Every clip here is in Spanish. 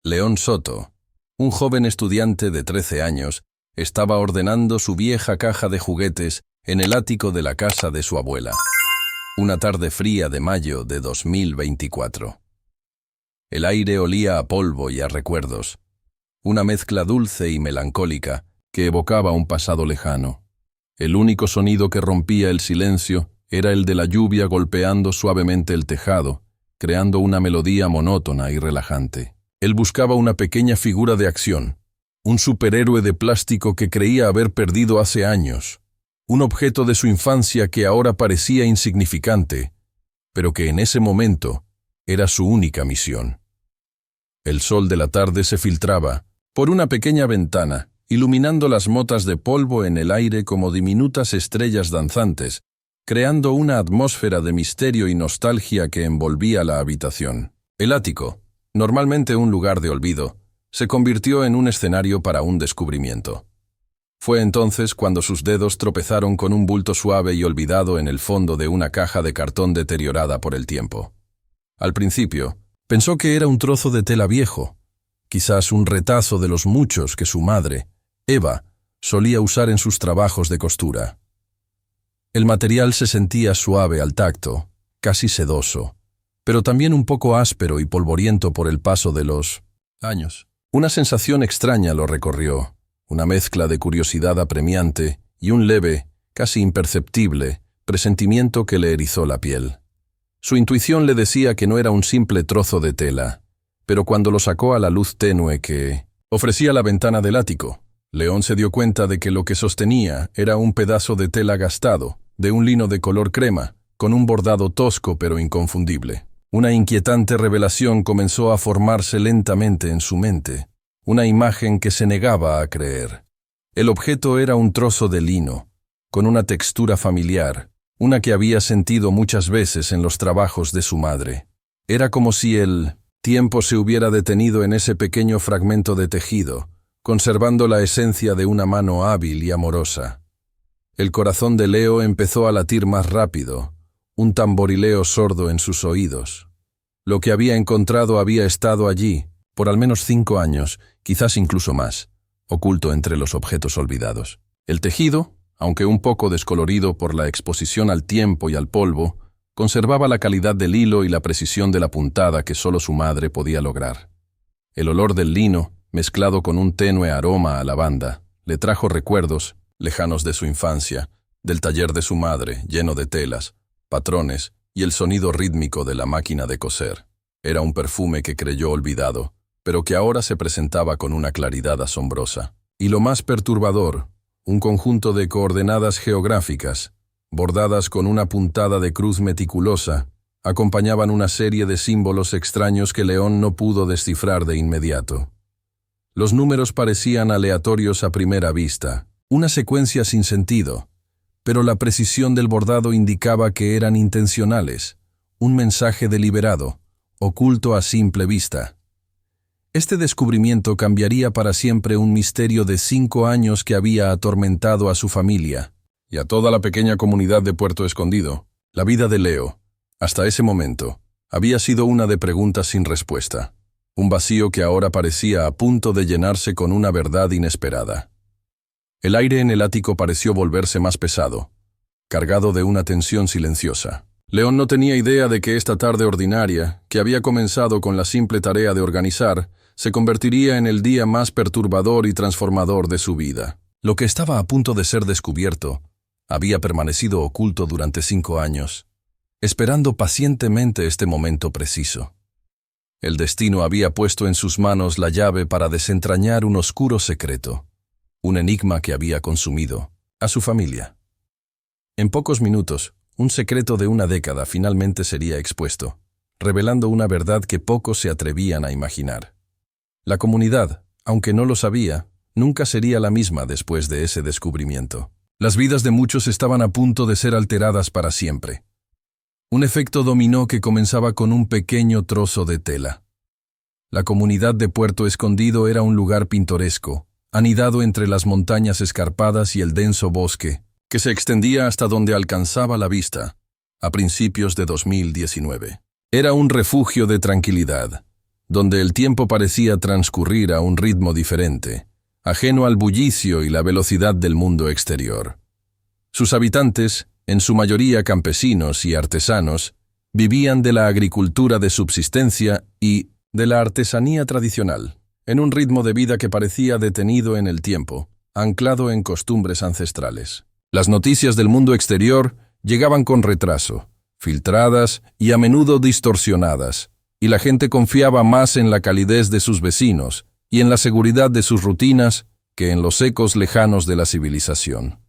León Soto, un joven estudiante de 13 años, estaba ordenando su vieja caja de juguetes en el ático de la casa de su abuela. Una tarde fría de mayo de 2024. El aire olía a polvo y a recuerdos, una mezcla dulce y melancólica que evocaba un pasado lejano. El único sonido que rompía el silencio era el de la lluvia golpeando suavemente el tejado, creando una melodía monótona y relajante. Él buscaba una pequeña figura de acción, un superhéroe de plástico que creía haber perdido hace años, un objeto de su infancia que ahora parecía insignificante, pero que en ese momento era su única misión. El sol de la tarde se filtraba por una pequeña ventana, iluminando las motas de polvo en el aire como diminutas estrellas danzantes, creando una atmósfera de misterio y nostalgia que envolvía la habitación. El ático, normalmente un lugar de olvido, se convirtió en un escenario para un descubrimiento. Fue entonces cuando sus dedos tropezaron con un bulto suave y olvidado en el fondo de una caja de cartón deteriorada por el tiempo. Al principio, pensó que era un trozo de tela viejo, quizás un retazo de los muchos que su madre, Eva, solía usar en sus trabajos de costura. El material se sentía suave al tacto, casi sedoso, pero también un poco áspero y polvoriento por el paso de los años. Una sensación extraña lo recorrió, una mezcla de curiosidad apremiante y un leve, casi imperceptible, presentimiento que le erizó la piel. Su intuición le decía que no era un simple trozo de tela, pero cuando lo sacó a la luz tenue que ofrecía la ventana del ático, León se dio cuenta de que lo que sostenía era un pedazo de tela gastado, de un lino de color crema, con un bordado tosco pero inconfundible. Una inquietante revelación comenzó a formarse lentamente en su mente, una imagen que se negaba a creer. El objeto era un trozo de lino, con una textura familiar, una que había sentido muchas veces en los trabajos de su madre. Era como si el tiempo se hubiera detenido en ese pequeño fragmento de tejido, conservando la esencia de una mano hábil y amorosa. El corazón de Leo empezó a latir más rápido, un tamborileo sordo en sus oídos. Lo que había encontrado había estado allí, por al menos 5 años, quizás incluso más, oculto entre los objetos olvidados. El tejido, aunque un poco descolorido por la exposición al tiempo y al polvo, conservaba la calidad del hilo y la precisión de la puntada que solo su madre podía lograr. El olor del lino, mezclado con un tenue aroma a lavanda, le trajo recuerdos, lejanos de su infancia, del taller de su madre, lleno de telas, patrones y el sonido rítmico de la máquina de coser. Era un perfume que creyó olvidado, pero que ahora se presentaba con una claridad asombrosa. Y lo más perturbador, un conjunto de coordenadas geográficas, bordadas con una puntada de cruz meticulosa, acompañaban una serie de símbolos extraños que León no pudo descifrar de inmediato. Los números parecían aleatorios a primera vista, una secuencia sin sentido, pero la precisión del bordado indicaba que eran intencionales, un mensaje deliberado, oculto a simple vista. Este descubrimiento cambiaría para siempre un misterio de 5 años que había atormentado a su familia y a toda la pequeña comunidad de Puerto Escondido. La vida de Leo, hasta ese momento, había sido una de preguntas sin respuesta, un vacío que ahora parecía a punto de llenarse con una verdad inesperada. El aire en el ático pareció volverse más pesado, cargado de una tensión silenciosa. León no tenía idea de que esta tarde ordinaria, que había comenzado con la simple tarea de organizar, se convertiría en el día más perturbador y transformador de su vida. Lo que estaba a punto de ser descubierto había permanecido oculto durante 5 años, esperando pacientemente este momento preciso. El destino había puesto en sus manos la llave para desentrañar un oscuro secreto, un enigma que había consumido a su familia. En pocos minutos, un secreto de una década finalmente sería expuesto, revelando una verdad que pocos se atrevían a imaginar. La comunidad, aunque no lo sabía, nunca sería la misma después de ese descubrimiento. Las vidas de muchos estaban a punto de ser alteradas para siempre. Un efecto dominó que comenzaba con un pequeño trozo de tela. La comunidad de Puerto Escondido era un lugar pintoresco, anidado entre las montañas escarpadas y el denso bosque, que se extendía hasta donde alcanzaba la vista, a principios de 2019. Era un refugio de tranquilidad, donde el tiempo parecía transcurrir a un ritmo diferente, ajeno al bullicio y la velocidad del mundo exterior. Sus habitantes, en su mayoría campesinos y artesanos, vivían de la agricultura de subsistencia y de la artesanía tradicional, en un ritmo de vida que parecía detenido en el tiempo, anclado en costumbres ancestrales. Las noticias del mundo exterior llegaban con retraso, filtradas y a menudo distorsionadas, y la gente confiaba más en la calidez de sus vecinos y en la seguridad de sus rutinas que en los ecos lejanos de la civilización.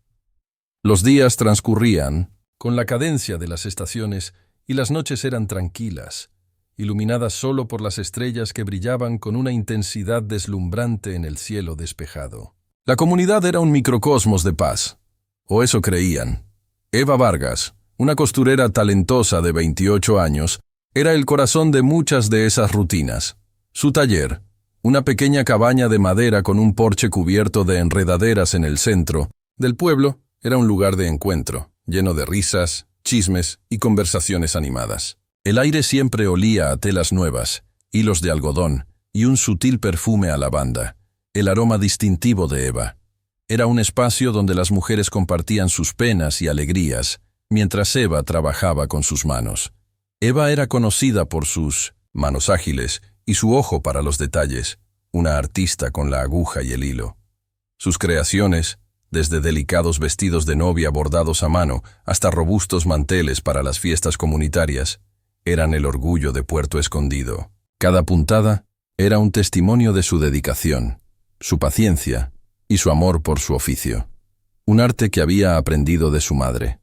Los días transcurrían con la cadencia de las estaciones y las noches eran tranquilas, iluminadas solo por las estrellas que brillaban con una intensidad deslumbrante en el cielo despejado. La comunidad era un microcosmos de paz, o eso creían. Eva Vargas, una costurera talentosa de 28 años, era el corazón de muchas de esas rutinas. Su taller, una pequeña cabaña de madera con un porche cubierto de enredaderas en el centro del pueblo, era un lugar de encuentro, lleno de risas, chismes y conversaciones animadas. El aire siempre olía a telas nuevas, hilos de algodón y un sutil perfume a lavanda, el aroma distintivo de Eva. Era un espacio donde las mujeres compartían sus penas y alegrías, mientras Eva trabajaba con sus manos. Eva era conocida por sus manos ágiles y su ojo para los detalles, una artista con la aguja y el hilo. Sus creaciones, desde delicados vestidos de novia bordados a mano hasta robustos manteles para las fiestas comunitarias, eran el orgullo de Puerto Escondido. Cada puntada era un testimonio de su dedicación, su paciencia y su amor por su oficio, un arte que había aprendido de su madre.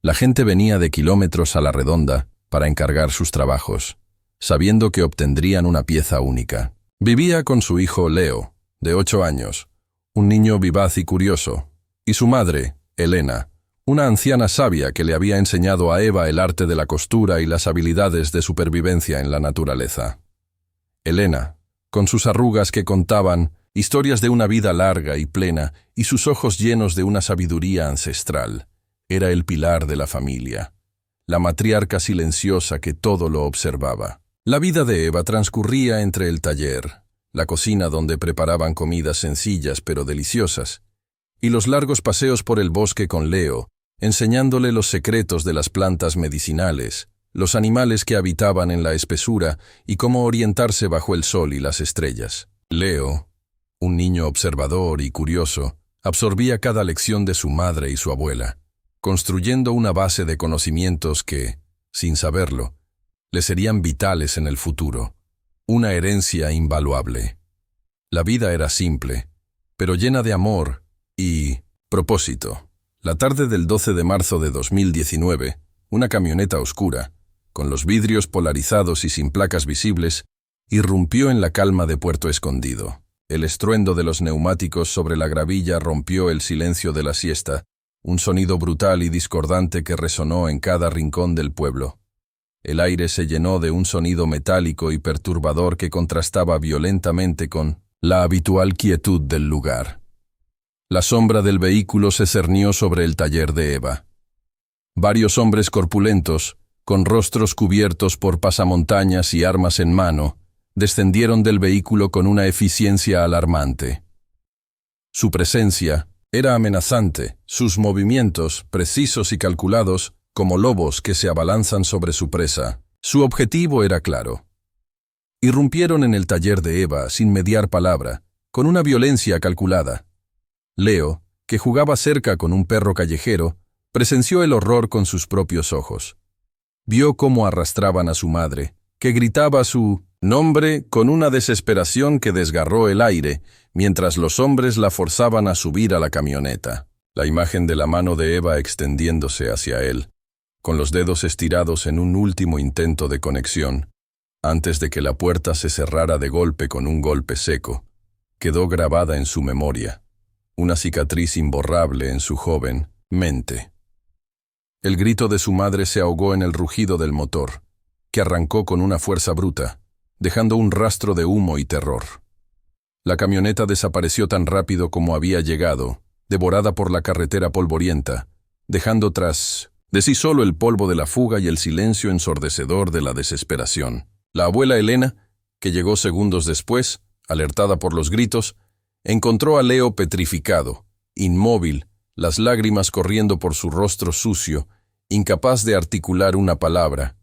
La gente venía de kilómetros a la redonda para encargar sus trabajos, sabiendo que obtendrían una pieza única. Vivía con su hijo Leo, de 8 años, un niño vivaz y curioso, y su madre, Elena, una anciana sabia que le había enseñado a Eva el arte de la costura y las habilidades de supervivencia en la naturaleza. Elena, con sus arrugas que contaban historias de una vida larga y plena y sus ojos llenos de una sabiduría ancestral, era el pilar de la familia, la matriarca silenciosa que todo lo observaba. La vida de Eva transcurría entre el taller, la cocina donde preparaban comidas sencillas pero deliciosas, y los largos paseos por el bosque con Leo, enseñándole los secretos de las plantas medicinales, los animales que habitaban en la espesura y cómo orientarse bajo el sol y las estrellas. Leo, un niño observador y curioso, absorbía cada lección de su madre y su abuela, construyendo una base de conocimientos que, sin saberlo, le serían vitales en el futuro, una herencia invaluable. La vida era simple, pero llena de amor y propósito. La tarde del 12 de marzo de 2019, una camioneta oscura, con los vidrios polarizados y sin placas visibles, irrumpió en la calma de Puerto Escondido. El estruendo de los neumáticos sobre la gravilla rompió el silencio de la siesta, un sonido brutal y discordante que resonó en cada rincón del pueblo. El aire se llenó de un sonido metálico y perturbador que contrastaba violentamente con la habitual quietud del lugar. La sombra del vehículo se cernió sobre el taller de Eva. Varios hombres corpulentos, con rostros cubiertos por pasamontañas y armas en mano, descendieron del vehículo con una eficiencia alarmante. Su presencia era amenazante, sus movimientos, precisos y calculados, como lobos que se abalanzan sobre su presa. Su objetivo era claro. Irrumpieron en el taller de Eva sin mediar palabra, con una violencia calculada. Leo, que jugaba cerca con un perro callejero, presenció el horror con sus propios ojos. Vio cómo arrastraban a su madre, que gritaba su nombre con una desesperación que desgarró el aire, mientras los hombres la forzaban a subir a la camioneta. La imagen de la mano de Eva extendiéndose hacia él, con los dedos estirados en un último intento de conexión, antes de que la puerta se cerrara de golpe con un golpe seco, quedó grabada en su memoria, una cicatriz imborrable en su joven mente. El grito de su madre se ahogó en el rugido del motor, que arrancó con una fuerza bruta, dejando un rastro de humo y terror. La camioneta desapareció tan rápido como había llegado, devorada por la carretera polvorienta, dejando tras de sí solo el polvo de la fuga y el silencio ensordecedor de la desesperación. La abuela Elena, que llegó segundos después, alertada por los gritos, encontró a Leo petrificado, inmóvil, las lágrimas corriendo por su rostro sucio, incapaz de articular una palabra,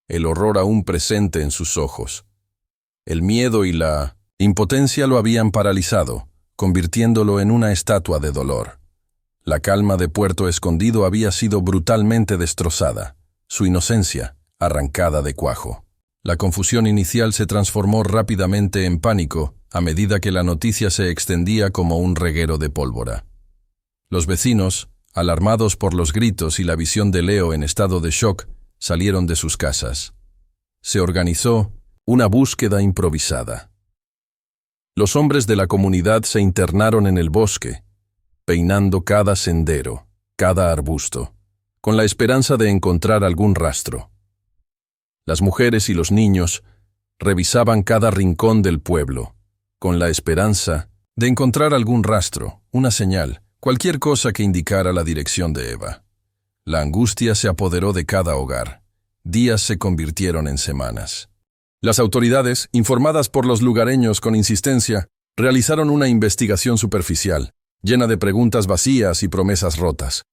el horror aún presente en sus ojos. El miedo y la impotencia lo habían paralizado, convirtiéndolo en una estatua de dolor. La calma de Puerto Escondido había sido brutalmente destrozada, su inocencia arrancada de cuajo. La confusión inicial se transformó rápidamente en pánico a medida que la noticia se extendía como un reguero de pólvora. Los vecinos, alarmados por los gritos y la visión de Leo en estado de shock, salieron de sus casas. Se organizó una búsqueda improvisada. Los hombres de la comunidad se internaron en el bosque, peinando cada sendero, cada arbusto, con la esperanza de encontrar algún rastro. Las mujeres y los niños revisaban cada rincón del pueblo, con la esperanza de encontrar algún rastro, una señal, cualquier cosa que indicara la dirección de Eva. La angustia se apoderó de cada hogar. Días se convirtieron en semanas. Las autoridades, informadas por los lugareños con insistencia, realizaron una investigación superficial, llena de preguntas vacías y promesas rotas.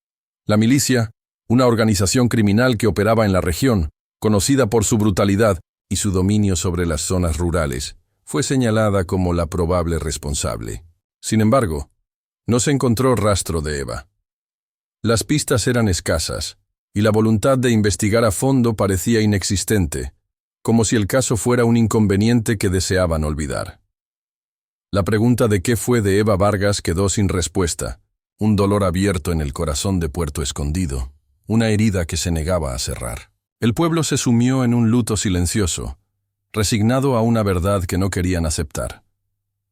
La milicia, una organización criminal que operaba en la región, conocida por su brutalidad y su dominio sobre las zonas rurales, fue señalada como la probable responsable. Sin embargo, no se encontró rastro de Eva. Las pistas eran escasas, y la voluntad de investigar a fondo parecía inexistente, como si el caso fuera un inconveniente que deseaban olvidar. La pregunta de qué fue de Eva Vargas quedó sin respuesta, un dolor abierto en el corazón de Puerto Escondido, una herida que se negaba a cerrar. El pueblo se sumió en un luto silencioso, resignado a una verdad que no querían aceptar,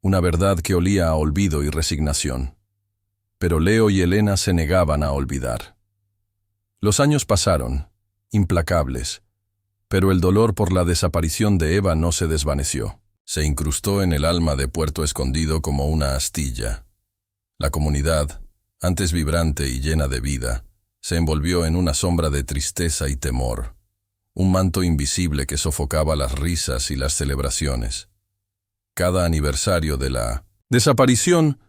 una verdad que olía a olvido y resignación. Pero Leo y Elena se negaban a olvidar. Los años pasaron, implacables, pero el dolor por la desaparición de Eva no se desvaneció. Se incrustó en el alma de Puerto Escondido como una astilla. La comunidad, antes vibrante y llena de vida, se envolvió en una sombra de tristeza y temor, un manto invisible que sofocaba las risas y las celebraciones. Cada aniversario de la desaparición,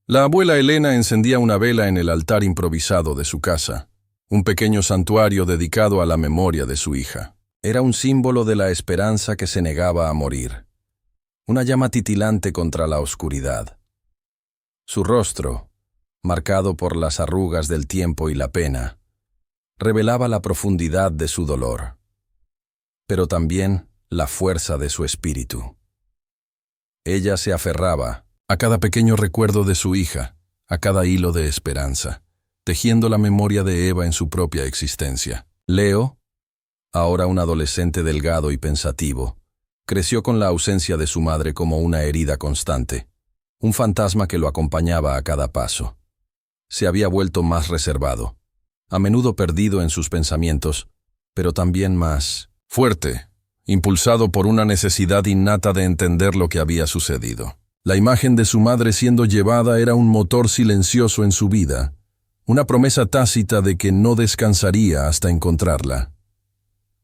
la abuela Elena encendía una vela en el altar improvisado de su casa, un pequeño santuario dedicado a la memoria de su hija. Era un símbolo de la esperanza que se negaba a morir, una llama titilante contra la oscuridad. Su rostro, marcado por las arrugas del tiempo y la pena, revelaba la profundidad de su dolor, pero también la fuerza de su espíritu. Ella se aferraba a cada pequeño recuerdo de su hija, a cada hilo de esperanza, tejiendo la memoria de Eva en su propia existencia. Leo, ahora un adolescente delgado y pensativo, creció con la ausencia de su madre como una herida constante, un fantasma que lo acompañaba a cada paso. Se había vuelto más reservado, a menudo perdido en sus pensamientos, pero también más fuerte, impulsado por una necesidad innata de entender lo que había sucedido. La imagen de su madre siendo llevada era un motor silencioso en su vida, una promesa tácita de que no descansaría hasta encontrarla.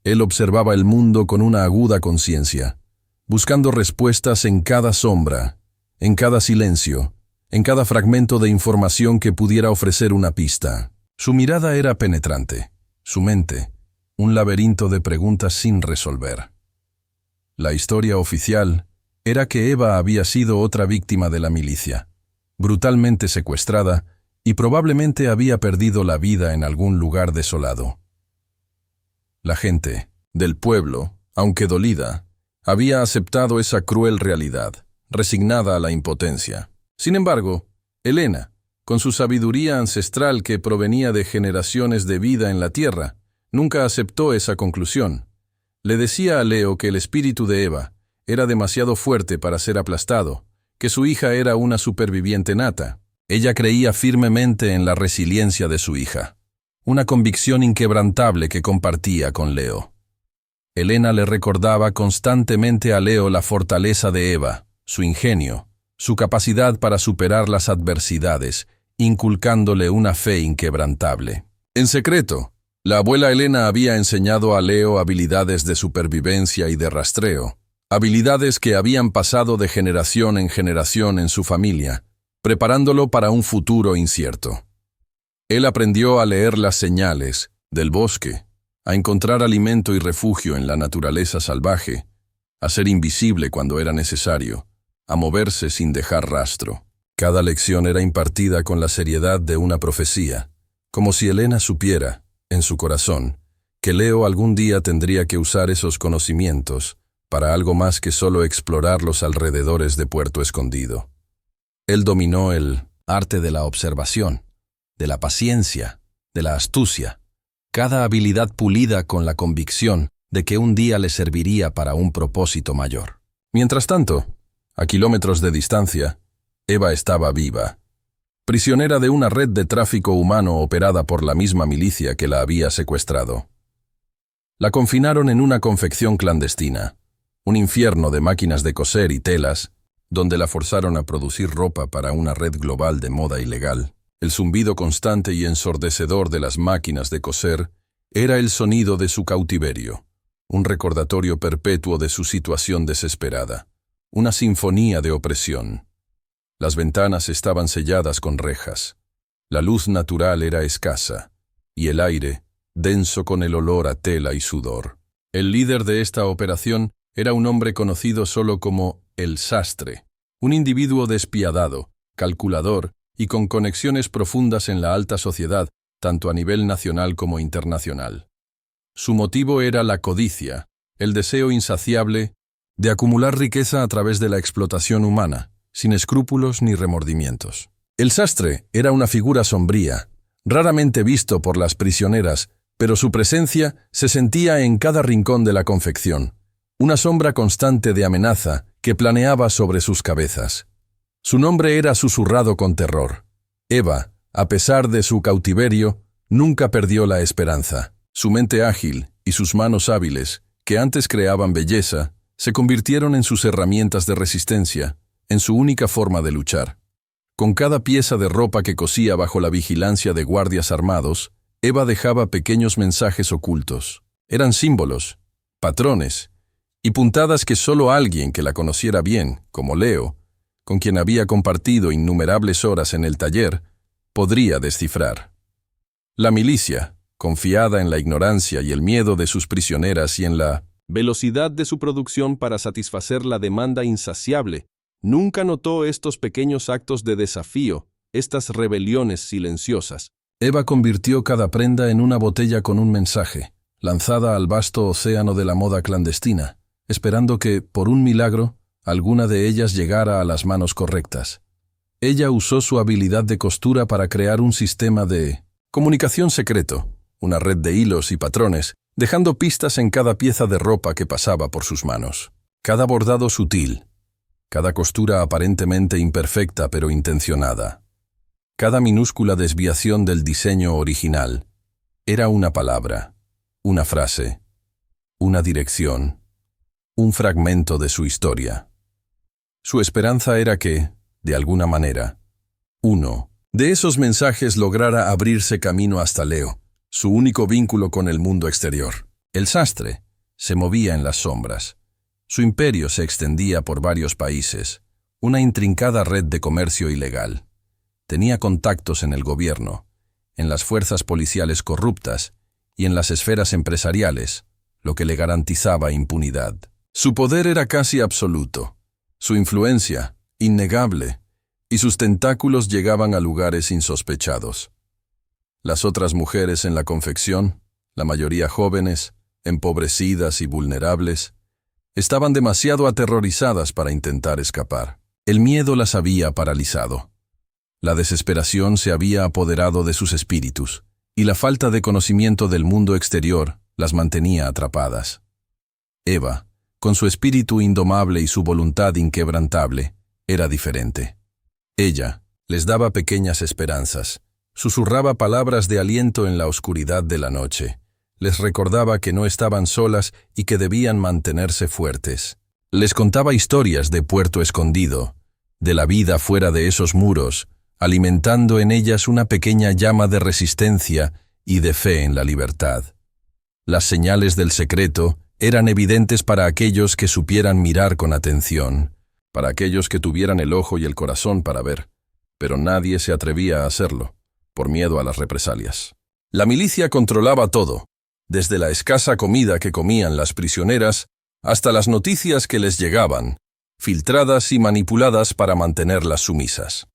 Él observaba el mundo con una aguda conciencia, buscando respuestas en cada sombra, en cada silencio, en cada fragmento de información que pudiera ofrecer una pista. Su mirada era penetrante, su mente, un laberinto de preguntas sin resolver. La historia oficial era que Eva había sido otra víctima de la milicia, brutalmente secuestrada y probablemente había perdido la vida en algún lugar desolado. La gente del pueblo, aunque dolida, había aceptado esa cruel realidad, resignada a la impotencia. Sin embargo, Elena, con su sabiduría ancestral que provenía de generaciones de vida en la tierra, nunca aceptó esa conclusión. Le decía a Leo que el espíritu de Eva era demasiado fuerte para ser aplastado, que su hija era una superviviente nata. Ella creía firmemente en la resiliencia de su hija, una convicción inquebrantable que compartía con Leo. Elena le recordaba constantemente a Leo la fortaleza de Eva, su ingenio, su capacidad para superar las adversidades, inculcándole una fe inquebrantable. En secreto, la abuela Elena había enseñado a Leo habilidades de supervivencia y de rastreo, habilidades que habían pasado de generación en generación en su familia, preparándolo para un futuro incierto. Él aprendió a leer las señales del bosque, a encontrar alimento y refugio en la naturaleza salvaje, a ser invisible cuando era necesario, a moverse sin dejar rastro. Cada lección era impartida con la seriedad de una profecía, como si Elena supiera, en su corazón, que Leo algún día tendría que usar esos conocimientos para algo más que solo explorar los alrededores de Puerto Escondido. Él dominó el arte de la observación, de la paciencia, de la astucia, cada habilidad pulida con la convicción de que un día le serviría para un propósito mayor. Mientras tanto, a kilómetros de distancia, Eva estaba viva, prisionera de una red de tráfico humano operada por la misma milicia que la había secuestrado. La confinaron en una confección clandestina, un infierno de máquinas de coser y telas, donde la forzaron a producir ropa para una red global de moda ilegal. El zumbido constante y ensordecedor de las máquinas de coser era el sonido de su cautiverio, un recordatorio perpetuo de su situación desesperada, una sinfonía de opresión. Las ventanas estaban selladas con rejas, la luz natural era escasa, y el aire, denso con el olor a tela y sudor. El líder de esta operación era un hombre conocido solo como el Sastre, un individuo despiadado, calculador y con conexiones profundas en la alta sociedad, tanto a nivel nacional como internacional. Su motivo era la codicia, el deseo insaciable de acumular riqueza a través de la explotación humana, sin escrúpulos ni remordimientos. El Sastre era una figura sombría, raramente visto por las prisioneras, pero su presencia se sentía en cada rincón de la confección, una sombra constante de amenaza que planeaba sobre sus cabezas. Su nombre era susurrado con terror. Eva, a pesar de su cautiverio, nunca perdió la esperanza. Su mente ágil y sus manos hábiles, que antes creaban belleza, se convirtieron en sus herramientas de resistencia, en su única forma de luchar. Con cada pieza de ropa que cosía bajo la vigilancia de guardias armados, Eva dejaba pequeños mensajes ocultos. Eran símbolos, patrones y puntadas que solo alguien que la conociera bien, como Leo, con quien había compartido innumerables horas en el taller, podría descifrar. La milicia, confiada en la ignorancia y el miedo de sus prisioneras y en la velocidad de su producción para satisfacer la demanda insaciable, nunca notó estos pequeños actos de desafío, estas rebeliones silenciosas. Eva convirtió cada prenda en una botella con un mensaje, lanzada al vasto océano de la moda clandestina, esperando que, por un milagro, alguna de ellas llegara a las manos correctas. Ella usó su habilidad de costura para crear un sistema de comunicación secreto, una red de hilos y patrones, dejando pistas en cada pieza de ropa que pasaba por sus manos. Cada bordado sutil, cada costura aparentemente imperfecta pero intencionada, cada minúscula desviación del diseño original, era una palabra, una frase, una dirección, un fragmento de su historia. Su esperanza era que, de alguna manera, uno de esos mensajes lograra abrirse camino hasta Leo, su único vínculo con el mundo exterior. El Sastre se movía en las sombras. Su imperio se extendía por varios países, una intrincada red de comercio ilegal. Tenía contactos en el gobierno, en las fuerzas policiales corruptas y en las esferas empresariales, lo que le garantizaba impunidad. Su poder era casi absoluto. Su influencia, innegable, y sus tentáculos llegaban a lugares insospechados. Las otras mujeres en la confección, la mayoría jóvenes, empobrecidas y vulnerables, estaban demasiado aterrorizadas para intentar escapar. El miedo las había paralizado. La desesperación se había apoderado de sus espíritus, y la falta de conocimiento del mundo exterior las mantenía atrapadas. Eva, con su espíritu indomable y su voluntad inquebrantable, era diferente. Ella les daba pequeñas esperanzas, susurraba palabras de aliento en la oscuridad de la noche, les recordaba que no estaban solas y que debían mantenerse fuertes. Les contaba historias de Puerto Escondido, de la vida fuera de esos muros, alimentando en ellas una pequeña llama de resistencia y de fe en la libertad. Las señales del secreto eran evidentes para aquellos que supieran mirar con atención, para aquellos que tuvieran el ojo y el corazón para ver, pero nadie se atrevía a hacerlo, por miedo a las represalias. La milicia controlaba todo, desde la escasa comida que comían las prisioneras hasta las noticias que les llegaban, filtradas y manipuladas para mantenerlas sumisas.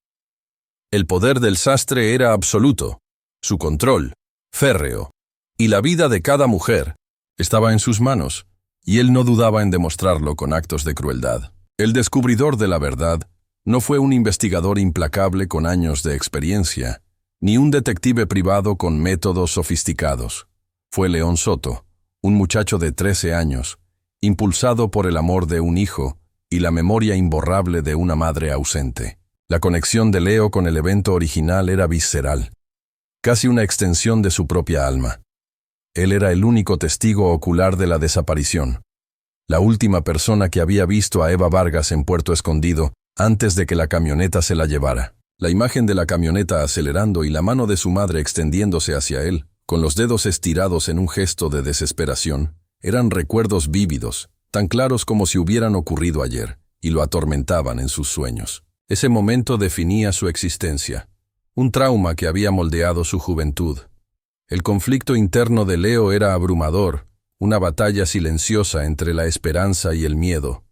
El poder del sastre era absoluto, su control, férreo, y la vida de cada mujer estaba en sus manos, y él no dudaba en demostrarlo con actos de crueldad. El descubridor de la verdad no fue un investigador implacable con años de experiencia, ni un detective privado con métodos sofisticados. Fue León Soto, un muchacho de 13 años, impulsado por el amor de un hijo y la memoria imborrable de una madre ausente. La conexión de Leo con el evento original era visceral, casi una extensión de su propia alma. Él era el único testigo ocular de la desaparición, la última persona que había visto a Eva Vargas en Puerto Escondido antes de que la camioneta se la llevara. La imagen de la camioneta acelerando y la mano de su madre extendiéndose hacia él, con los dedos estirados en un gesto de desesperación, eran recuerdos vívidos, tan claros como si hubieran ocurrido ayer, y lo atormentaban en sus sueños. Ese momento definía su existencia, un trauma que había moldeado su juventud. El conflicto interno de Leo era abrumador, una batalla silenciosa entre la esperanza y el miedo.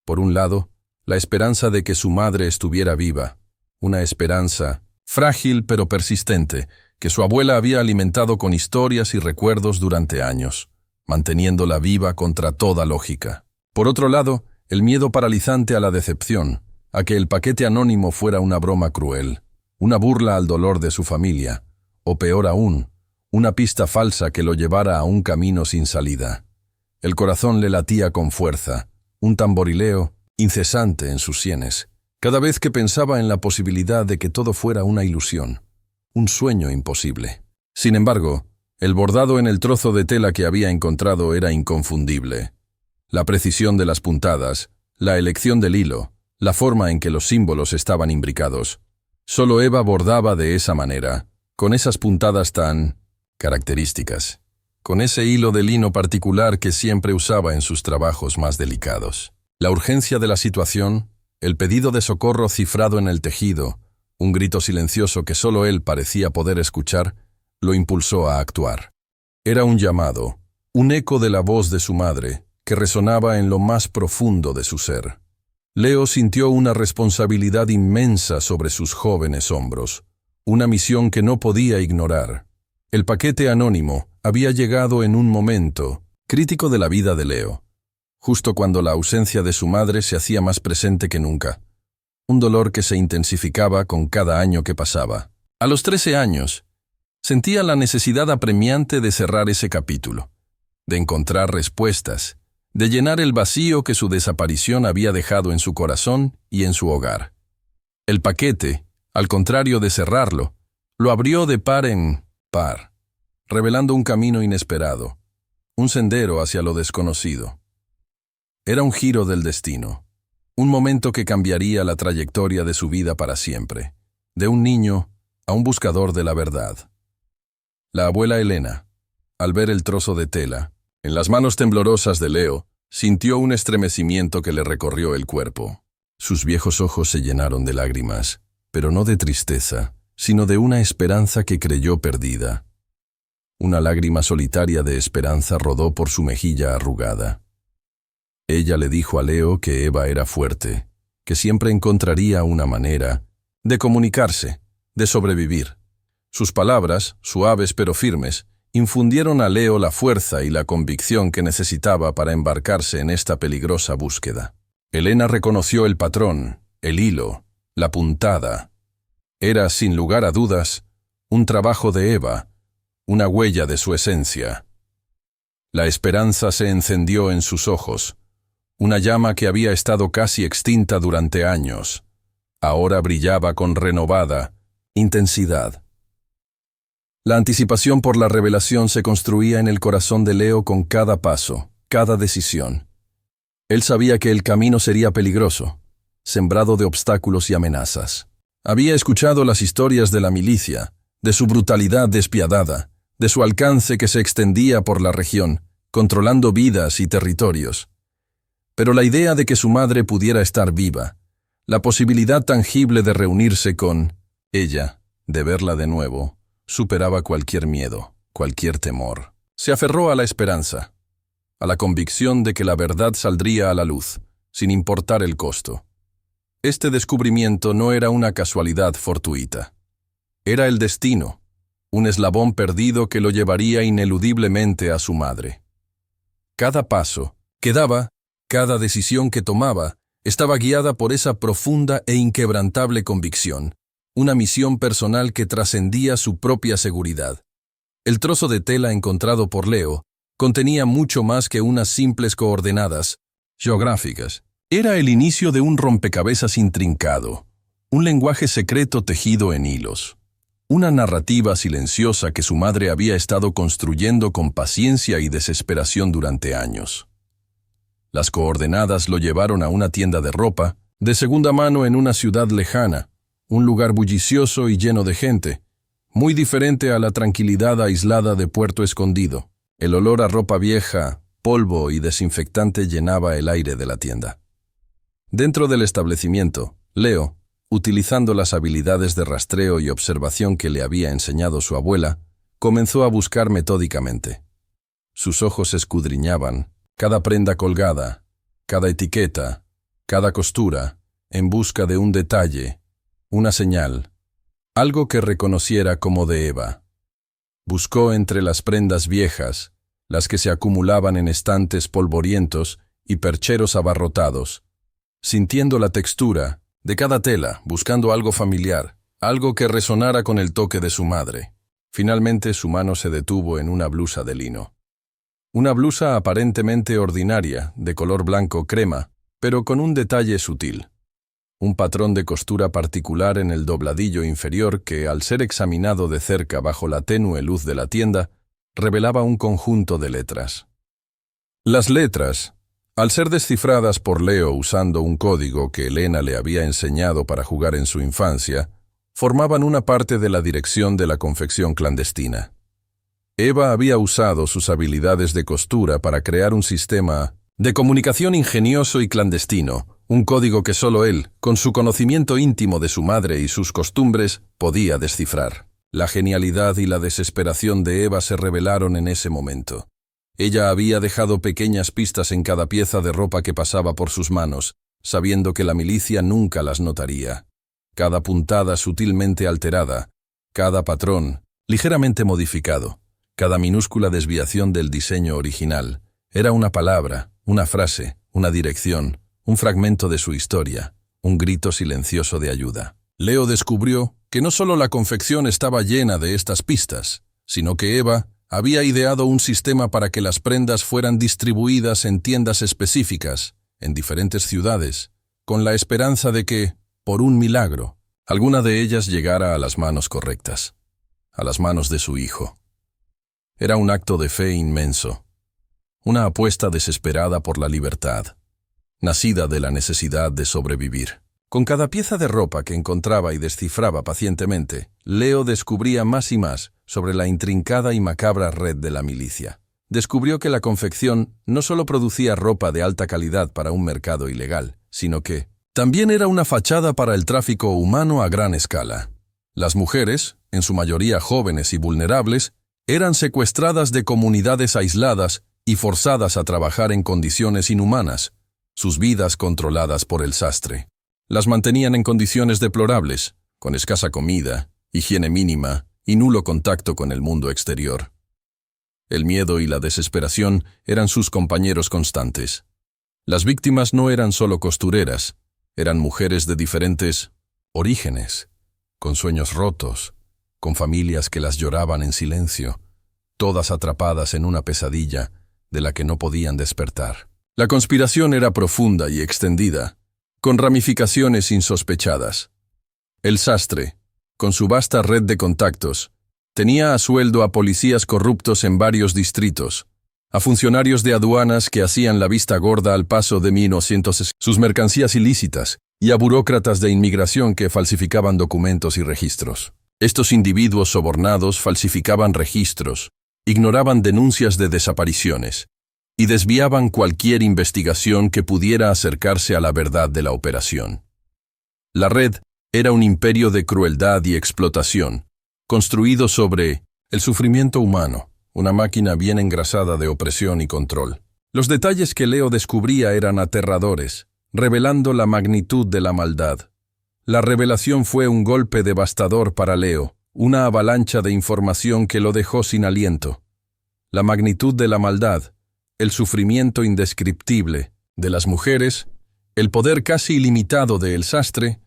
Por un lado, la esperanza de que su madre estuviera viva, una esperanza frágil pero persistente, que su abuela había alimentado con historias y recuerdos durante años, manteniéndola viva contra toda lógica. Por otro lado, el miedo paralizante a la decepción, a que el paquete anónimo fuera una broma cruel, una burla al dolor de su familia, o peor aún, una pista falsa que lo llevara a un camino sin salida. El corazón le latía con fuerza, un tamborileo incesante en sus sienes, cada vez que pensaba en la posibilidad de que todo fuera una ilusión, un sueño imposible. Sin embargo, el bordado en el trozo de tela que había encontrado era inconfundible. La precisión de las puntadas, la elección del hilo, la forma en que los símbolos estaban imbricados. Solo Eva bordaba de esa manera, con esas puntadas tan características, con ese hilo de lino particular que siempre usaba en sus trabajos más delicados. La urgencia de la situación, el pedido de socorro cifrado en el tejido, un grito silencioso que solo él parecía poder escuchar, lo impulsó a actuar. Era un llamado, un eco de la voz de su madre, que resonaba en lo más profundo de su ser. Leo sintió una responsabilidad inmensa sobre sus jóvenes hombros, una misión que no podía ignorar. El paquete anónimo había llegado en un momento crítico de la vida de Leo, justo cuando la ausencia de su madre se hacía más presente que nunca, un dolor que se intensificaba con cada año que pasaba. A los 13 años, sentía la necesidad apremiante de cerrar ese capítulo, de encontrar respuestas, de llenar el vacío que su desaparición había dejado en su corazón y en su hogar. El paquete, al contrario de cerrarlo, lo abrió de par en par, revelando un camino inesperado, un sendero hacia lo desconocido. Era un giro del destino, un momento que cambiaría la trayectoria de su vida para siempre, de un niño a un buscador de la verdad. La abuela Elena, al ver el trozo de tela, en las manos temblorosas de Leo, sintió un estremecimiento que le recorrió el cuerpo. Sus viejos ojos se llenaron de lágrimas, pero no de tristeza, sino de una esperanza que creyó perdida. Una lágrima solitaria de esperanza rodó por su mejilla arrugada. Ella le dijo a Leo que Eva era fuerte, que siempre encontraría una manera de comunicarse, de sobrevivir. Sus palabras, suaves pero firmes, infundieron a Leo la fuerza y la convicción que necesitaba para embarcarse en esta peligrosa búsqueda. Elena reconoció el patrón, el hilo, la puntada. Era, sin lugar a dudas, un trabajo de Eva, una huella de su esencia. La esperanza se encendió en sus ojos, una llama que había estado casi extinta durante años. Ahora brillaba con renovada intensidad. La anticipación por la revelación se construía en el corazón de Leo con cada paso, cada decisión. Él sabía que el camino sería peligroso, sembrado de obstáculos y amenazas. Había escuchado las historias de la milicia, de su brutalidad despiadada, de su alcance que se extendía por la región, controlando vidas y territorios. Pero la idea de que su madre pudiera estar viva, la posibilidad tangible de reunirse con ella, de verla de nuevo, superaba cualquier miedo, cualquier temor. Se aferró a la esperanza, a la convicción de que la verdad saldría a la luz, sin importar el costo. Este descubrimiento no era una casualidad fortuita. Era el destino, un eslabón perdido que lo llevaría ineludiblemente a su madre. Cada paso que daba, cada decisión que tomaba, estaba guiada por esa profunda e inquebrantable convicción, una misión personal que trascendía su propia seguridad. El trozo de tela encontrado por Leo contenía mucho más que unas simples coordenadas geográficas. Era el inicio de un rompecabezas intrincado, un lenguaje secreto tejido en hilos, una narrativa silenciosa que su madre había estado construyendo con paciencia y desesperación durante años. Las coordenadas lo llevaron a una tienda de ropa, de segunda mano en una ciudad lejana, un lugar bullicioso y lleno de gente, muy diferente a la tranquilidad aislada de Puerto Escondido. El olor a ropa vieja, polvo y desinfectante llenaba el aire de la tienda. Dentro del establecimiento, Leo, utilizando las habilidades de rastreo y observación que le había enseñado su abuela, comenzó a buscar metódicamente. Sus ojos escudriñaban cada prenda colgada, cada etiqueta, cada costura, en busca de un detalle, una señal, algo que reconociera como de Eva. Buscó entre las prendas viejas, las que se acumulaban en estantes polvorientos y percheros abarrotados, sintiendo la textura de cada tela, buscando algo familiar, algo que resonara con el toque de su madre. Finalmente su mano se detuvo en una blusa de lino. Una blusa aparentemente ordinaria, de color blanco crema, pero con un detalle sutil. Un patrón de costura particular en el dobladillo inferior que, al ser examinado de cerca bajo la tenue luz de la tienda, revelaba un conjunto de letras. Las letras, al ser descifradas por Leo usando un código que Elena le había enseñado para jugar en su infancia, formaban una parte de la dirección de la confección clandestina. Eva había usado sus habilidades de costura para crear un sistema de comunicación ingenioso y clandestino, un código que solo él, con su conocimiento íntimo de su madre y sus costumbres, podía descifrar. La genialidad y la desesperación de Eva se revelaron en ese momento. Ella había dejado pequeñas pistas en cada pieza de ropa que pasaba por sus manos, sabiendo que la milicia nunca las notaría. Cada puntada sutilmente alterada, cada patrón ligeramente modificado, cada minúscula desviación del diseño original, era una palabra, una frase, una dirección, un fragmento de su historia, un grito silencioso de ayuda. Leo descubrió que no solo la confección estaba llena de estas pistas, sino que Eva había ideado un sistema para que las prendas fueran distribuidas en tiendas específicas, en diferentes ciudades, con la esperanza de que, por un milagro, alguna de ellas llegara a las manos correctas, a las manos de su hijo. Era un acto de fe inmenso, una apuesta desesperada por la libertad, nacida de la necesidad de sobrevivir. Con cada pieza de ropa que encontraba y descifraba pacientemente, Leo descubría más y más sobre la intrincada y macabra red de la milicia. Descubrió que la confección no solo producía ropa de alta calidad para un mercado ilegal, sino que también era una fachada para el tráfico humano a gran escala. Las mujeres, en su mayoría jóvenes y vulnerables, eran secuestradas de comunidades aisladas y forzadas a trabajar en condiciones inhumanas, sus vidas controladas por el sastre. Las mantenían en condiciones deplorables, con escasa comida, higiene mínima y nulo contacto con el mundo exterior. El miedo y la desesperación eran sus compañeros constantes. Las víctimas no eran solo costureras, eran mujeres de diferentes orígenes, con sueños rotos, con familias que las lloraban en silencio, todas atrapadas en una pesadilla de la que no podían despertar. La conspiración era profunda y extendida, con ramificaciones insospechadas. El sastre, con su vasta red de contactos, tenía a sueldo a policías corruptos en varios distritos, a funcionarios de aduanas que hacían la vista gorda al paso de 1900 sus mercancías ilícitas, y a burócratas de inmigración que falsificaban documentos y registros. Estos individuos sobornados falsificaban registros, ignoraban denuncias de desapariciones, y desviaban cualquier investigación que pudiera acercarse a la verdad de la operación. La red era un imperio de crueldad y explotación, construido sobre el sufrimiento humano, una máquina bien engrasada de opresión y control. Los detalles que Leo descubría eran aterradores, revelando la magnitud de la maldad. La revelación fue un golpe devastador para Leo, una avalancha de información que lo dejó sin aliento. La magnitud de la maldad, el sufrimiento indescriptible de las mujeres, el poder casi ilimitado de El Sastre,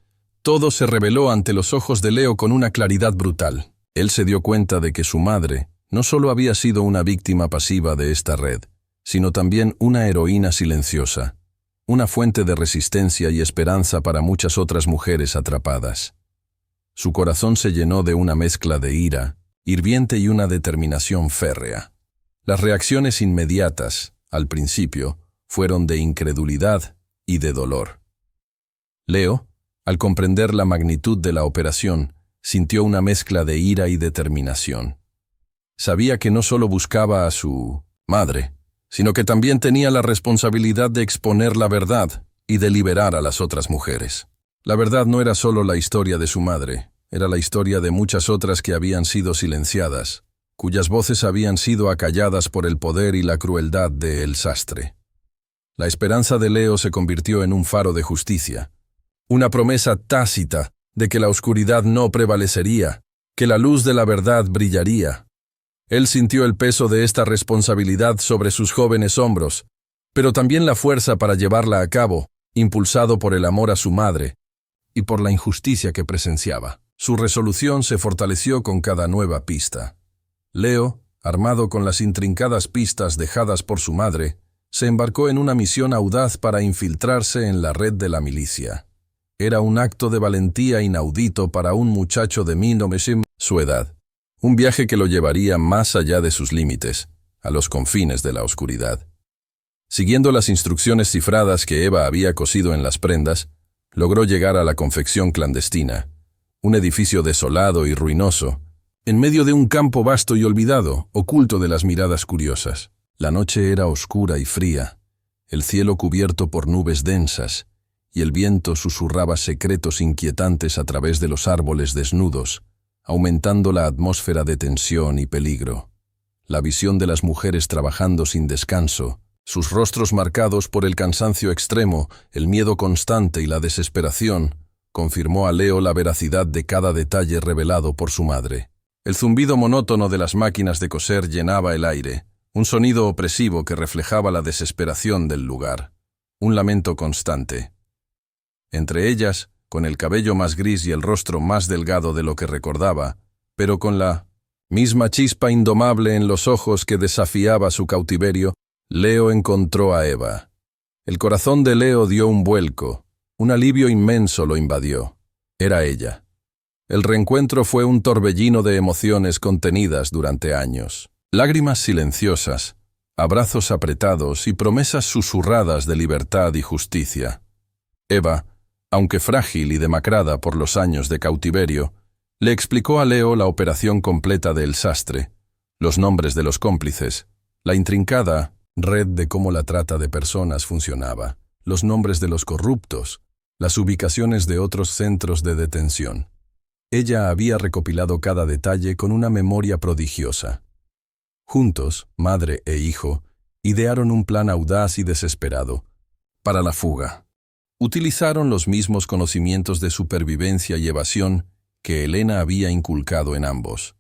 todo se reveló ante los ojos de Leo con una claridad brutal. Él se dio cuenta de que su madre no solo había sido una víctima pasiva de esta red, sino también una heroína silenciosa, una fuente de resistencia y esperanza para muchas otras mujeres atrapadas. Su corazón se llenó de una mezcla de ira, hirviente y una determinación férrea. Las reacciones inmediatas, al principio, fueron de incredulidad y de dolor. Leo, al comprender la magnitud de la operación, sintió una mezcla de ira y determinación. Sabía que no solo buscaba a su madre, sino que también tenía la responsabilidad de exponer la verdad y de liberar a las otras mujeres. La verdad no era solo la historia de su madre, era la historia de muchas otras que habían sido silenciadas, cuyas voces habían sido acalladas por el poder y la crueldad de El Sastre. La esperanza de Leo se convirtió en un faro de justicia, una promesa tácita de que la oscuridad no prevalecería, que la luz de la verdad brillaría. Él sintió el peso de esta responsabilidad sobre sus jóvenes hombros, pero también la fuerza para llevarla a cabo, impulsado por el amor a su madre y por la injusticia que presenciaba. Su resolución se fortaleció con cada nueva pista. Leo, armado con las intrincadas pistas dejadas por su madre, se embarcó en una misión audaz para infiltrarse en la red de la milicia. Era un acto de valentía inaudito para un muchacho de su edad. Un viaje que lo llevaría más allá de sus límites, a los confines de la oscuridad. Siguiendo las instrucciones cifradas que Eva había cosido en las prendas, logró llegar a la confección clandestina, un edificio desolado y ruinoso, en medio de un campo vasto y olvidado, oculto de las miradas curiosas. La noche era oscura y fría, el cielo cubierto por nubes densas, y el viento susurraba secretos inquietantes a través de los árboles desnudos, aumentando la atmósfera de tensión y peligro. La visión de las mujeres trabajando sin descanso, sus rostros marcados por el cansancio extremo, el miedo constante y la desesperación, confirmó a Leo la veracidad de cada detalle revelado por su madre. El zumbido monótono de las máquinas de coser llenaba el aire, un sonido opresivo que reflejaba la desesperación del lugar, un lamento constante. Entre ellas, con el cabello más gris y el rostro más delgado de lo que recordaba, pero con la misma chispa indomable en los ojos que desafiaba su cautiverio, Leo encontró a Eva. El corazón de Leo dio un vuelco, un alivio inmenso lo invadió. Era ella. El reencuentro fue un torbellino de emociones contenidas durante años. Lágrimas silenciosas, abrazos apretados y promesas susurradas de libertad y justicia. Eva, aunque frágil y demacrada por los años de cautiverio, le explicó a Leo la operación completa de El Sastre, los nombres de los cómplices, la intrincada red de cómo la trata de personas funcionaba, los nombres de los corruptos, las ubicaciones de otros centros de detención. Ella había recopilado cada detalle con una memoria prodigiosa. Juntos, madre e hijo, idearon un plan audaz y desesperado para la fuga. Utilizaron los mismos conocimientos de supervivencia y evasión que Elena había inculcado en ambos.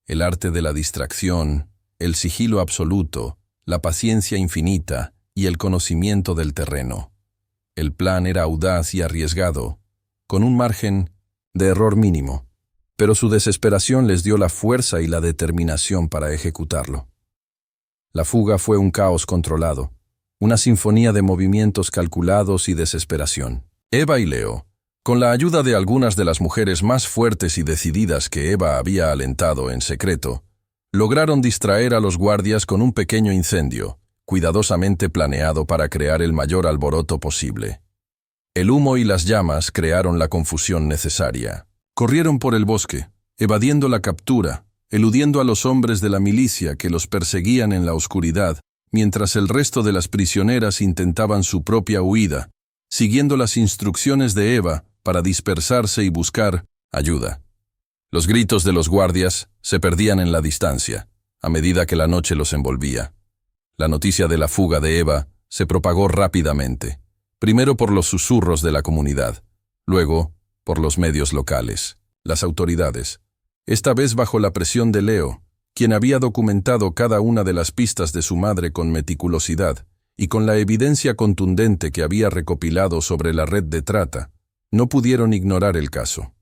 El arte de la distracción, el sigilo absoluto, la paciencia infinita y el conocimiento del terreno. El plan era audaz y arriesgado, con un margen de error mínimo, pero su desesperación les dio la fuerza y la determinación para ejecutarlo. La fuga fue un caos controlado, una sinfonía de movimientos calculados y desesperación. Eva y Leo, con la ayuda de algunas de las mujeres más fuertes y decididas que Eva había alentado en secreto, lograron distraer a los guardias con un pequeño incendio, cuidadosamente planeado para crear el mayor alboroto posible. El humo y las llamas crearon la confusión necesaria. Corrieron por el bosque, evadiendo la captura, eludiendo a los hombres de la milicia que los perseguían en la oscuridad, mientras el resto de las prisioneras intentaban su propia huida, siguiendo las instrucciones de Eva para dispersarse y buscar ayuda. Los gritos de los guardias se perdían en la distancia, a medida que la noche los envolvía. La noticia de la fuga de Eva se propagó rápidamente, primero por los susurros de la comunidad, luego por los medios locales, las autoridades, esta vez bajo la presión de Leo, quien había documentado cada una de las pistas de su madre con meticulosidad y con la evidencia contundente que había recopilado sobre la red de trata, no pudieron ignorar el caso.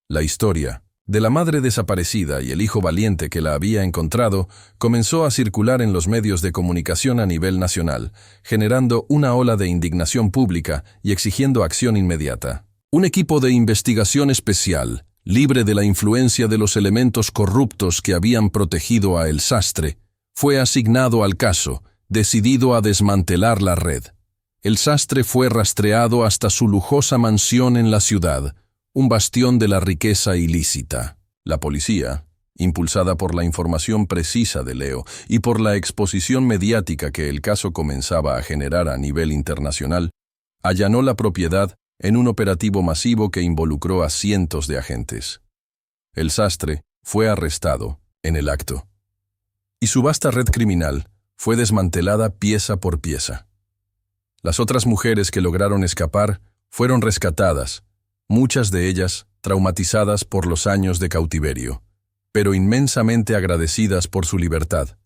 La historia de la madre desaparecida y el hijo valiente que la había encontrado comenzó a circular en los medios de comunicación a nivel nacional, generando una ola de indignación pública y exigiendo acción inmediata. Un equipo de investigación especial, libre de la influencia de los elementos corruptos que habían protegido a El Sastre, fue asignado al caso, decidido a desmantelar la red. El Sastre fue rastreado hasta su lujosa mansión en la ciudad, un bastión de la riqueza ilícita. La policía, impulsada por la información precisa de Leo y por la exposición mediática que el caso comenzaba a generar a nivel internacional, allanó la propiedad en un operativo masivo que involucró a cientos de agentes. El Sastre fue arrestado en el acto, y su vasta red criminal fue desmantelada pieza por pieza. Las otras mujeres que lograron escapar fueron rescatadas, muchas de ellas traumatizadas por los años de cautiverio, pero inmensamente agradecidas por su libertad,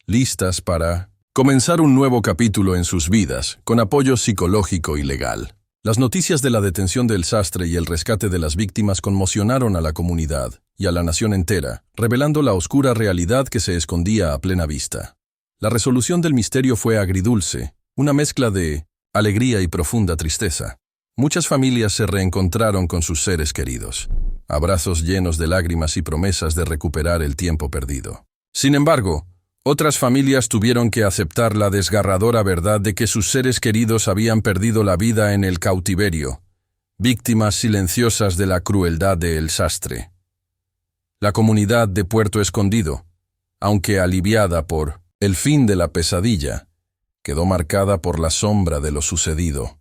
listas para comenzar un nuevo capítulo en sus vidas, con apoyo psicológico y legal. Las noticias de la detención del Sastre y el rescate de las víctimas conmocionaron a la comunidad y a la nación entera, revelando la oscura realidad que se escondía a plena vista. La resolución del misterio fue agridulce, una mezcla de alegría y profunda tristeza. Muchas familias se reencontraron con sus seres queridos, abrazos llenos de lágrimas y promesas de recuperar el tiempo perdido. Sin embargo, otras familias tuvieron que aceptar la desgarradora verdad de que sus seres queridos habían perdido la vida en el cautiverio, víctimas silenciosas de la crueldad de El Sastre. La comunidad de Puerto Escondido, aunque aliviada por el fin de la pesadilla, quedó marcada por la sombra de lo sucedido,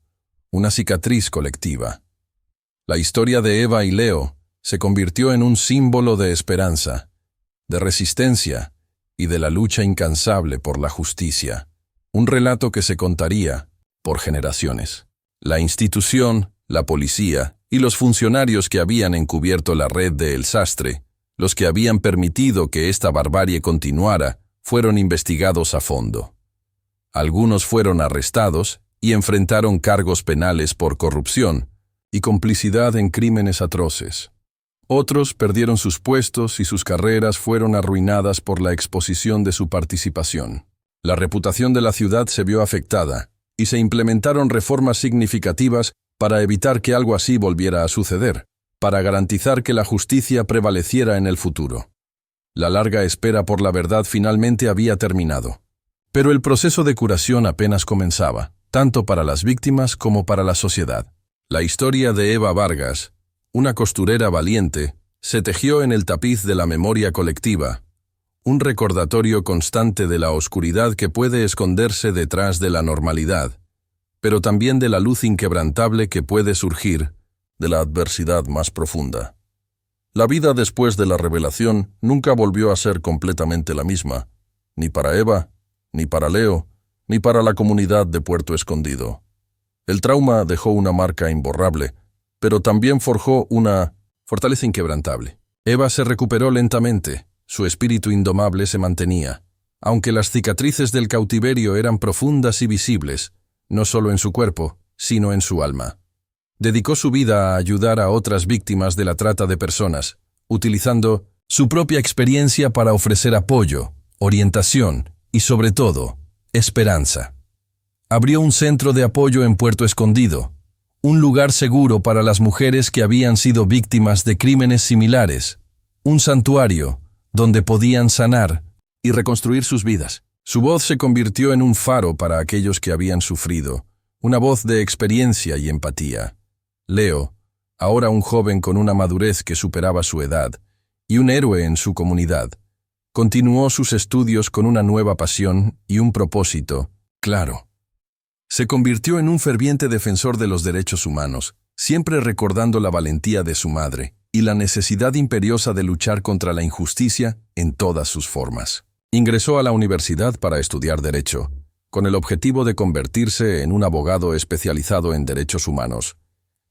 una cicatriz colectiva. La historia de Eva y Leo se convirtió en un símbolo de esperanza, de resistencia y de la lucha incansable por la justicia, un relato que se contaría por generaciones. La institución, la policía y los funcionarios que habían encubierto la red de El Sastre, los que habían permitido que esta barbarie continuara, fueron investigados a fondo. Algunos fueron arrestados y enfrentaron cargos penales por corrupción y complicidad en crímenes atroces. Otros perdieron sus puestos y sus carreras fueron arruinadas por la exposición de su participación. La reputación de la ciudad se vio afectada y se implementaron reformas significativas para evitar que algo así volviera a suceder, para garantizar que la justicia prevaleciera en el futuro. La larga espera por la verdad finalmente había terminado. Pero el proceso de curación apenas comenzaba, tanto para las víctimas como para la sociedad. La historia de Eva Vargas, una costurera valiente, se tejió en el tapiz de la memoria colectiva, un recordatorio constante de la oscuridad que puede esconderse detrás de la normalidad, pero también de la luz inquebrantable que puede surgir de la adversidad más profunda. La vida después de la revelación nunca volvió a ser completamente la misma, ni para Eva, ni para Leo, ni para la comunidad de Puerto Escondido. El trauma dejó una marca imborrable, pero también forjó una fortaleza inquebrantable. Eva se recuperó lentamente, su espíritu indomable se mantenía, aunque las cicatrices del cautiverio eran profundas y visibles, no solo en su cuerpo, sino en su alma. Dedicó su vida a ayudar a otras víctimas de la trata de personas, utilizando su propia experiencia para ofrecer apoyo, orientación y, sobre todo, esperanza. Abrió un centro de apoyo en Puerto Escondido, un lugar seguro para las mujeres que habían sido víctimas de crímenes similares, un santuario donde podían sanar y reconstruir sus vidas. Su voz se convirtió en un faro para aquellos que habían sufrido, una voz de experiencia y empatía. Leo, ahora un joven con una madurez que superaba su edad, y un héroe en su comunidad, continuó sus estudios con una nueva pasión y un propósito claro. Se convirtió en un ferviente defensor de los derechos humanos, siempre recordando la valentía de su madre y la necesidad imperiosa de luchar contra la injusticia en todas sus formas. Ingresó a la universidad para estudiar Derecho, con el objetivo de convertirse en un abogado especializado en derechos humanos,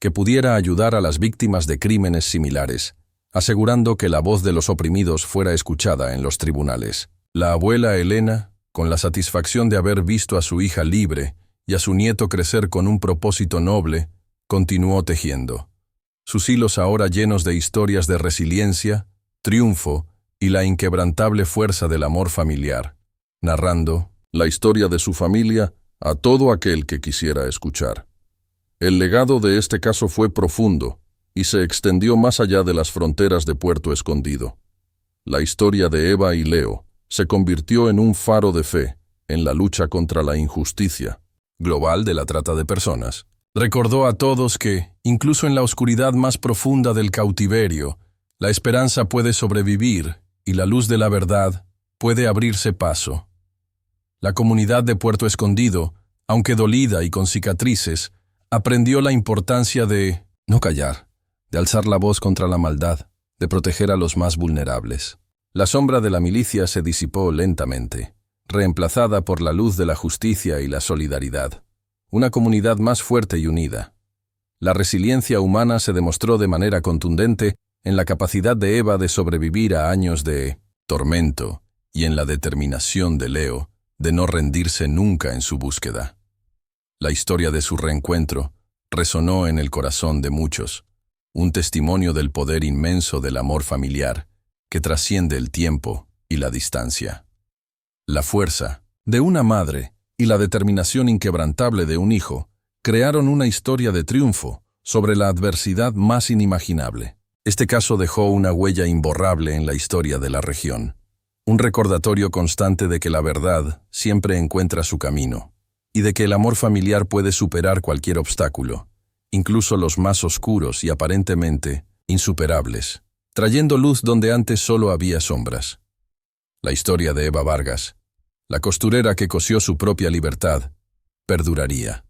que pudiera ayudar a las víctimas de crímenes similares, asegurando que la voz de los oprimidos fuera escuchada en los tribunales. La abuela Elena, con la satisfacción de haber visto a su hija libre y a su nieto crecer con un propósito noble, continuó tejiendo. Sus hilos ahora llenos de historias de resiliencia, triunfo y la inquebrantable fuerza del amor familiar, narrando la historia de su familia a todo aquel que quisiera escuchar. El legado de este caso fue profundo y se extendió más allá de las fronteras de Puerto Escondido. La historia de Eva y Leo se convirtió en un faro de fe en la lucha contra la injusticia global de la trata de personas. Recordó a todos que, incluso en la oscuridad más profunda del cautiverio, la esperanza puede sobrevivir y la luz de la verdad puede abrirse paso. La comunidad de Puerto Escondido, aunque dolida y con cicatrices, aprendió la importancia de no callar, de alzar la voz contra la maldad, de proteger a los más vulnerables. La sombra de la milicia se disipó lentamente, reemplazada por la luz de la justicia y la solidaridad. Una comunidad más fuerte y unida. La resiliencia humana se demostró de manera contundente en la capacidad de Eva de sobrevivir a años de tormento y en la determinación de Leo de no rendirse nunca en su búsqueda. La historia de su reencuentro resonó en el corazón de muchos, un testimonio del poder inmenso del amor familiar que trasciende el tiempo y la distancia. La fuerza de una madre y la determinación inquebrantable de un hijo crearon una historia de triunfo sobre la adversidad más inimaginable. Este caso dejó una huella imborrable en la historia de la región, un recordatorio constante de que la verdad siempre encuentra su camino y de que el amor familiar puede superar cualquier obstáculo, incluso los más oscuros y aparentemente insuperables, trayendo luz donde antes solo había sombras. La historia de Eva Vargas, la costurera que cosió su propia libertad, perduraría.